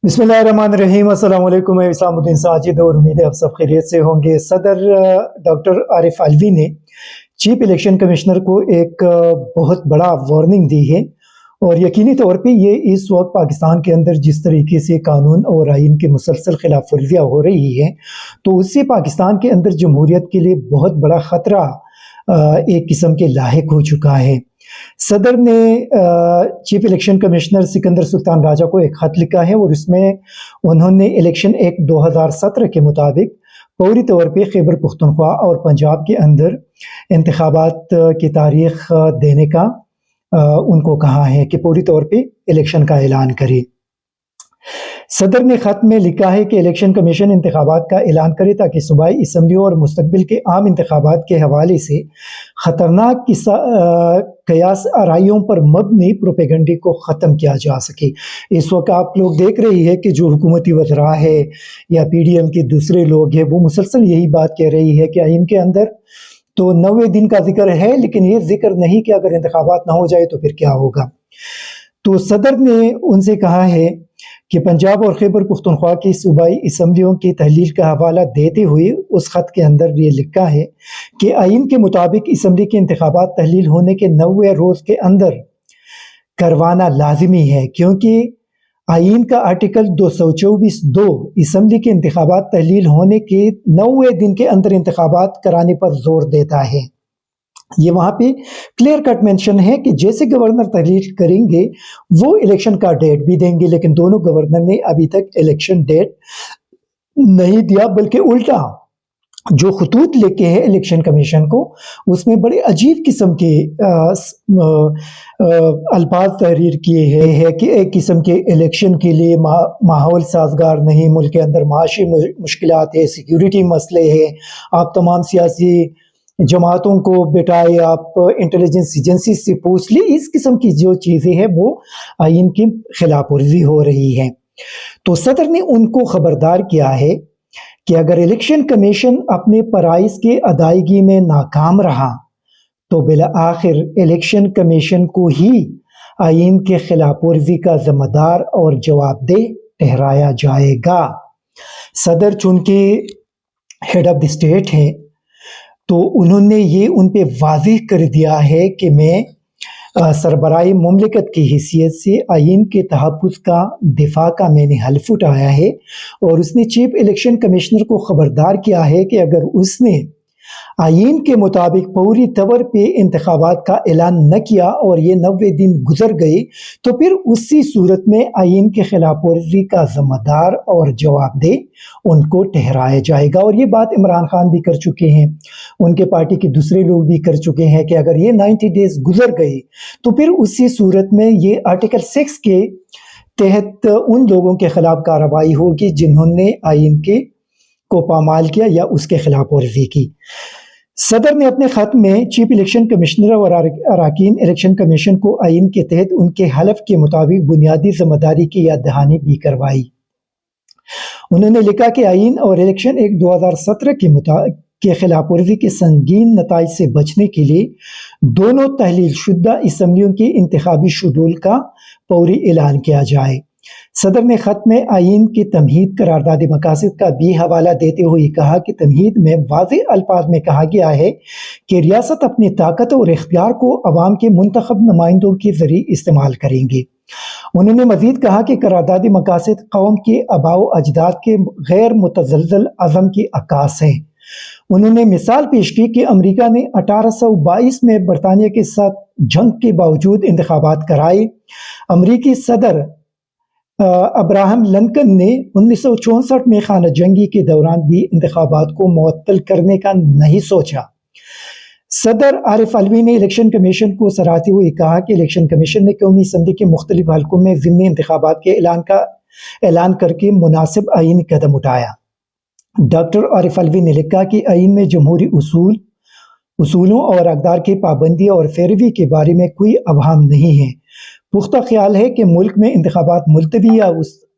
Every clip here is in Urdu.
بسم اللہ الرحمن الرحیم۔ السلام علیکم، میں اسلام الدین ساجد اور امید ہے آپ سب خیریت سے ہوں گے۔ صدر ڈاکٹر عارف علوی نے چیف الیکشن کمشنر کو ایک بہت بڑا وارننگ دی ہے، اور یقینی طور پہ یہ اس وقت پاکستان کے اندر جس طریقے سے قانون اور آئین کی مسلسل خلاف ورزیاں ہو رہی ہیں، تو اس سے پاکستان کے اندر جمہوریت کے لیے بہت بڑا خطرہ ایک قسم کے لاحق ہو چکا ہے۔ صدر نے چیف الیکشن کمشنر سکندر سلطان راجہ کو ایک خط لکھا ہے، اور اس میں انہوں نے الیکشن ایکٹ 2017 کے مطابق فوری طور پہ خیبر پختونخوا اور پنجاب کے اندر انتخابات کی تاریخ دینے کا ان کو کہا ہے کہ فوری طور پہ الیکشن کا اعلان کرے۔ صدر نے خط میں لکھا ہے کہ الیکشن کمیشن انتخابات کا اعلان کرے تاکہ صوبائی اسمبلیوں اور مستقبل کے عام انتخابات کے حوالے سے خطرناک قیاس آرائیوں پر مبنی پروپیگنڈے کو ختم کیا جا سکے۔ اس وقت آپ لوگ دیکھ رہے ہیں کہ جو حکومتی وزراء ہے یا پی ڈی ایم کے دوسرے لوگ ہیں، وہ مسلسل یہی بات کہہ رہی ہے کہ آئین کے اندر تو 90 دن کا ذکر ہے، لیکن یہ ذکر نہیں کہ اگر انتخابات نہ ہو جائے تو پھر کیا ہوگا۔ تو صدر نے ان سے کہا ہے کہ پنجاب اور خیبر پختونخوا کی صوبائی اسمبلیوں کی تحلیل کا حوالہ دیتے ہوئے اس خط کے اندر یہ لکھا ہے کہ آئین کے مطابق اسمبلی کے انتخابات تحلیل ہونے کے 90 روز کے اندر کروانا لازمی ہے، کیونکہ آئین کا آرٹیکل 224(2) اسمبلی کے انتخابات تحلیل ہونے کے 90 دن کے اندر انتخابات کرانے پر زور دیتا ہے۔ یہ وہاں پہ کلیئر کٹ مینشن ہے کہ جیسے گورنر تحلیل کریں گے وہ الیکشن کا ڈیٹ بھی دیں گے، لیکن دونوں گورنر نے ابھی تک الیکشن ڈیٹ نہیں دیا، بلکہ الٹا جو خطوط لکھے ہیں الیکشن کمیشن کو، اس میں بڑے عجیب قسم کے الفاظ تحریر کیے ہیں کہ ایک قسم کے الیکشن کے لیے ماحول سازگار نہیں، ملک کے اندر معاشی مشکلات ہے، سیکیورٹی مسئلے ہیں، آپ تمام سیاسی جماعتوں کو بٹائے، آپ انٹیلیجنس ایجنسی سے پوچھ لی، اس قسم کی جو چیزیں ہیں وہ آئین کی خلاف ورزی ہو رہی ہے۔ تو صدر نے ان کو خبردار کیا ہے کہ اگر الیکشن کمیشن اپنے فرائض کی ادائیگی میں ناکام رہا تو بالآخر الیکشن کمیشن کو ہی آئین کے خلاف ورزی کا ذمہ دار اور جواب دہ ٹھہرایا جائے گا۔ صدر چونکہ ہیڈ آف دی اسٹیٹ ہیں، تو انہوں نے یہ ان پہ واضح کر دیا ہے کہ میں سربراہ مملکت کی حیثیت سے آئین کے تحفظ کا دفاع کا میں نے حلف اٹھایا ہے، اور اس نے چیف الیکشن کمشنر کو خبردار کیا ہے کہ اگر اس نے آئین کے مطابق فوری طور پہ انتخابات کا اعلان نہ کیا اور یہ 90 دن گزر گئے تو پھر اسی صورت میں آئین کے خلاف ورزی کا ذمہ دار اور جواب دہ ان کو ٹھہرایا جائے گا۔ اور یہ بات عمران خان بھی کر چکے ہیں، ان کے پارٹی کے دوسرے لوگ بھی کر چکے ہیں کہ اگر یہ 90 ڈیز گزر گئے تو پھر اسی صورت میں یہ آرٹیکل 6 کے تحت ان لوگوں کے خلاف کارروائی ہوگی جنہوں نے آئین کے کو پامال کیا یا اس کے خلاف ورزی کی۔ صدر نے اپنے خط میں چیف الیکشن کمشنر اور اراکین الیکشن کمیشن کو آئین کے تحت ان کے حلف کے مطابق بنیادی ذمہ داری کی یاد دہانی بھی کروائی۔ انہوں نے لکھا کہ آئین اور الیکشن ایکٹ 2017 کے خلاف ورزی کے سنگین نتائج سے بچنے کے لیے دونوں تحلیل شدہ اسمبلیوں کے انتخابی شیڈول کا فوری اعلان کیا جائے۔ صدر نے خط میں آئین کی تمہید قرارداد مقاصد کا بھی حوالہ دیتے ہوئے کہا کہ تمہید میں واضح الفاظ میں کہا گیا ہے کہ ریاست اپنی طاقت اور اختیار کو عوام کے منتخب نمائندوں کے ذریعے استعمال کریں گے۔ انہوں نے مزید کہا کہ قراردادی مقاصد قوم کے آباء و اجداد کے غیر متزلزل عزم کی عکاس ہیں۔ انہوں نے مثال پیش کی کہ امریکہ نے 1822 میں برطانیہ کے ساتھ جنگ کے باوجود انتخابات کرائے۔ امریکی صدر ابراہم لنکن نے 1964 میں خانہ جنگی کے دوران بھی انتخابات کو معطل کرنے کا نہیں سوچا۔ صدر عارف علوی نے الیکشن کمیشن کو سراہتے ہوئے کہا کہ الیکشن کمیشن نے قومی اسمبلی کے مختلف حلقوں میں ضمنی انتخابات کے اعلان کر کے مناسب آئینی قدم اٹھایا۔ ڈاکٹر عارف علوی نے لکھا کہ آئین میں جمہوری اصولوں اور اقدار کی پابندی اور پیروی کے بارے میں کوئی ابہام نہیں ہے۔ پختہ خیال ہے کہ ملک میں انتخابات ملتوی یا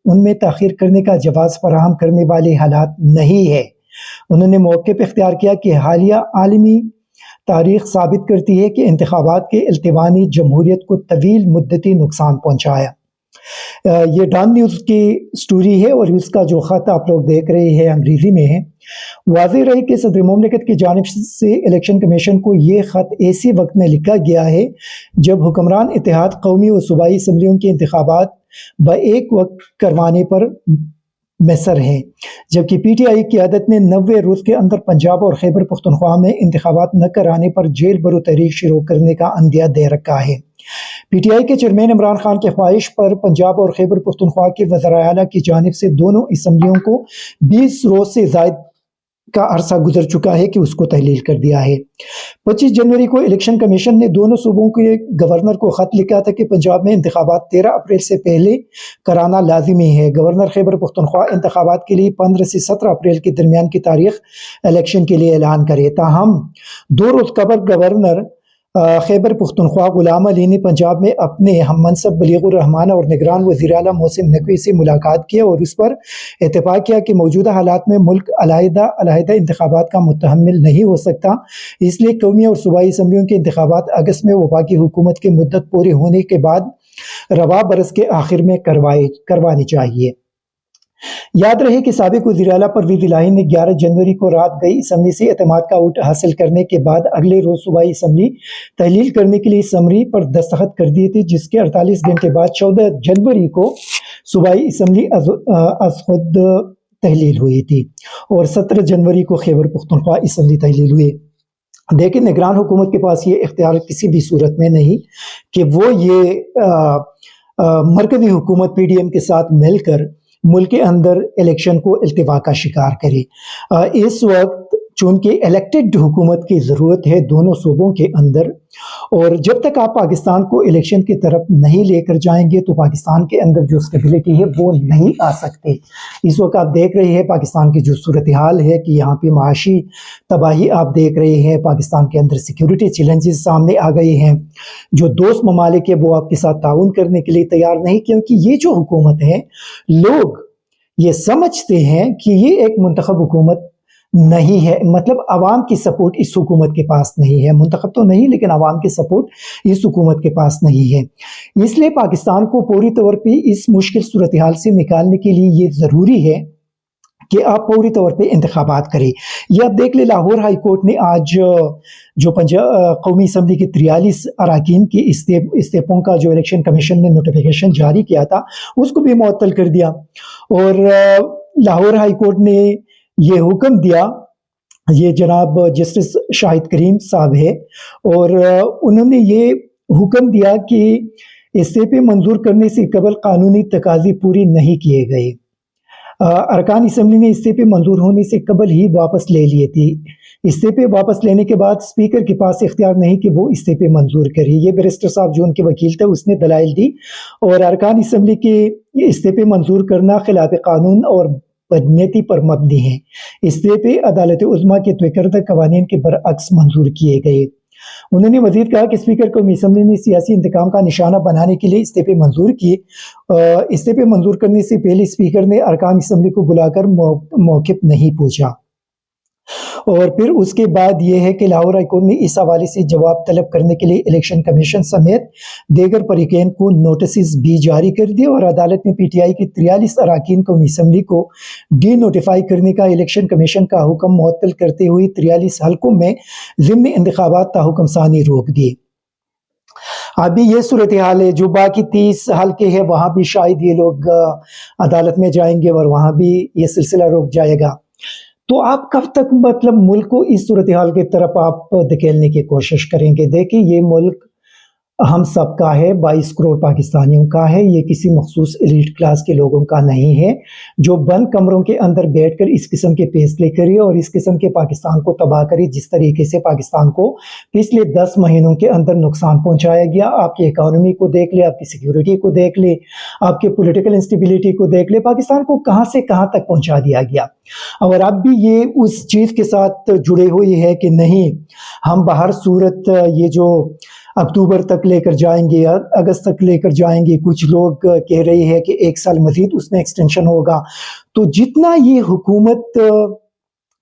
ان میں تاخیر کرنے کا جواز فراہم کرنے والے حالات نہیں ہے۔ انہوں نے موقع پہ اختیار کیا کہ حالیہ عالمی تاریخ ثابت کرتی ہے کہ انتخابات کے التوا نے جمہوریت کو طویل مدتی نقصان پہنچایا۔ یہ ڈان نیوز کی سٹوری ہے اور اس کا جو خط آپ لوگ دیکھ رہے ہیں انگریزی میں ہے۔ واضح رہے کہ صدر مملکت کی جانب سے الیکشن کمیشن کو یہ خط ایسی وقت میں لکھا گیا ہے جب حکمران اتحاد قومی و صوبائی اسمبلیوں کے انتخابات ایک وقت کروانے پر مصر ہیں، جبکہ پی ٹی آئی کی قیادت نے 90 روز کے اندر پنجاب اور خیبر پختونخوا میں انتخابات نہ کرانے پر جیل برو تحریک شروع کرنے کا عندیہ دے رکھا ہے۔ پی ٹی آئی کے چیئرمین عمران خان کی خواہش پر پنجاب اور خیبر پختونخوا کے وزراء اعلیٰ کی جانب سے دونوں اسمبلیوں کو 20 روز سے زائد کا عرصہ گزر چکا ہے کہ اس کو تحلیل کر دیا ہے۔ 25 جنوری کو الیکشن کمیشن نے دونوں صوبوں کے گورنر کو خط لکھا تھا کہ پنجاب میں انتخابات 13 اپریل سے پہلے کرانا لازمی ہے۔ گورنر خیبر پختونخوا انتخابات کے لیے 15 سے 17 اپریل کے درمیان کی تاریخ الیکشن کے لیے اعلان کرے، تاہم 2 روز قبل گورنر خیبر پختونخوا غلام علی نے پنجاب میں اپنے ہم منصب بلیغ الرحمان اور نگران وزیر اعلیٰ محسن نقوی سے ملاقات کیا اور اس پر اتفاق کیا کہ موجودہ حالات میں ملک علیحدہ انتخابات کا متحمل نہیں ہو سکتا، اس لیے قومی اور صوبائی اسمبلیوں کے انتخابات اگست میں وفاقی حکومت کی مدت پوری ہونے کے بعد رواں برس کے آخر میں کروانی چاہیے۔ یاد رہے کہ سابق وزیر اعلیٰ پرویز الہی نے 11 جنوری کو رات گئی اسمبلی سے اعتماد کا ووٹ حاصل کرنے کے بعد اگلے روز صوبائی اسمبلی تحلیل کرنے کے لیے سمری پر دستخط کر دیے تھے، جس کے 48 گھنٹے بعد 14 جنوری کو صوبائی اسمبلی از خود تحلیل ہوئی تھی اور 17 جنوری کو خیبر پختونخوا اسمبلی تحلیل ہوئی۔ لیکن نگران حکومت کے پاس یہ اختیار کسی بھی صورت میں نہیں کہ وہ یہ مرکزی حکومت پی ڈی ایم کے ساتھ مل کر ملک کے اندر الیکشن کو التوا کا شکار کرے۔ اس وقت چونکہ الیکٹڈ حکومت کی ضرورت ہے دونوں صوبوں کے اندر، اور جب تک آپ پاکستان کو الیکشن کی طرف نہیں لے کر جائیں گے تو پاکستان کے اندر جو اسٹیبلٹی ہے وہ نہیں آ سکتے۔ اس وقت آپ دیکھ رہے ہیں پاکستان کی جو صورتحال ہے کہ یہاں پہ معاشی تباہی آپ دیکھ رہے ہیں، پاکستان کے اندر سیکیورٹی چیلنجز سامنے آ گئے ہیں، جو دوست ممالک ہے وہ آپ کے ساتھ تعاون کرنے کے لیے تیار نہیں، کیونکہ یہ جو حکومت ہے لوگ یہ سمجھتے ہیں کہ یہ ایک منتخب حکومت نہیں ہے، مطلب عوام کی سپورٹ اس حکومت کے پاس نہیں ہے، منتخب تو نہیں لیکن عوام کی سپورٹ اس حکومت کے پاس نہیں ہے۔ اس لیے پاکستان کو پوری طور پہ اس مشکل صورتحال سے نکالنے کے لیے یہ ضروری ہے کہ آپ پوری طور پہ انتخابات کریں۔ یہ آپ دیکھ لیں لاہور ہائی کورٹ نے آج جو قومی اسمبلی کے 43 اراکین کی استعفوں کا جو الیکشن کمیشن نے نوٹیفیکیشن جاری کیا تھا اس کو بھی معطل کر دیا، اور لاہور ہائی کورٹ نے یہ حکم دیا، یہ جناب جسٹس شاہد کریم صاحب ہے، اور انہوں نے یہ حکم دیا کہ استعفے منظور کرنے سے قبل قانونی تقاضے پوری نہیں کیے گئے۔ ارکان اسمبلی نے استعفے منظور ہونے سے قبل ہی واپس لے لیے تھے۔ استعفے واپس لینے کے بعد اسپیکر کے پاس اختیار نہیں کہ وہ استعفے منظور کرے۔ یہ بیرسٹر صاحب جو ان کے وکیل تھے اس نے دلائل دی، اور ارکان اسمبلی کے استعفے منظور کرنا خلاف قانون اور بدنیتی پر مبنی ہے۔ استعفے عدالت عظمیٰ کے طے کردہ قوانین کے برعکس منظور کیے گئے۔ انہوں نے مزید کہا کہ اسپیکر قومی اسمبلی نے سیاسی انتقام کا نشانہ بنانے کے لیے استعفے منظور کیے۔ استعفے منظور کرنے سے پہلے اسپیکر نے ارکان اسمبلی کو بلا کر موقف نہیں پوچھا، اور پھر اس کے بعد یہ ہے کہ لاہور ہائی کورٹ نے اس حوالے سے جواب طلب کرنے کے لیے الیکشن کمیشن سمیت دیگر فریقین کو نوٹسز بھی جاری کر دیے، اور عدالت نے پی ٹی آئی کے 43 اراکین قومی اسمبلی کو ڈی نوٹیفائی کرنے کا الیکشن کمیشن کا حکم معطل کرتے ہوئے 43 حلقوں میں ضمنی انتخابات تا حکم ثانی روک دیے۔ ابھی یہ صورتحال ہے، جو باقی 30 حلقے ہیں وہاں بھی شاید یہ لوگ عدالت میں جائیں گے اور وہاں بھی یہ سلسلہ رک جائے گا۔ تو آپ کب تک مطلب ملک کو اس صورتحال کی طرف آپ دھکیلنے کی کوشش کریں گے؟ دیکھیں یہ ملک ہم سب کا ہے، 22 کروڑ پاکستانیوں کا ہے، یہ کسی مخصوص ایلیٹ کلاس کے لوگوں کا نہیں ہے جو بند کمروں کے اندر بیٹھ کر اس قسم کے فیصلے کرے اور اس قسم کے پاکستان کو تباہ کرے، جس طریقے سے پاکستان کو پچھلے 10 مہینوں کے اندر نقصان پہنچایا گیا۔ آپ کی اکانومی کو دیکھ لے، آپ کی سیکیورٹی کو دیکھ لے، آپ کے پولیٹیکل انسٹیبلٹی کو دیکھ لے، پاکستان کو کہاں سے کہاں تک پہنچا دیا گیا، اور اب بھی یہ اس چیز کے ساتھ جڑے ہوئی ہے کہ نہیں ہم بہر صورت یہ جو اکتوبر تک لے کر جائیں گے، اگست تک لے کر جائیں گے، کچھ لوگ کہہ رہے ہیں کہ 1 سال مزید اس میں ایکسٹینشن ہوگا۔ تو جتنا یہ حکومت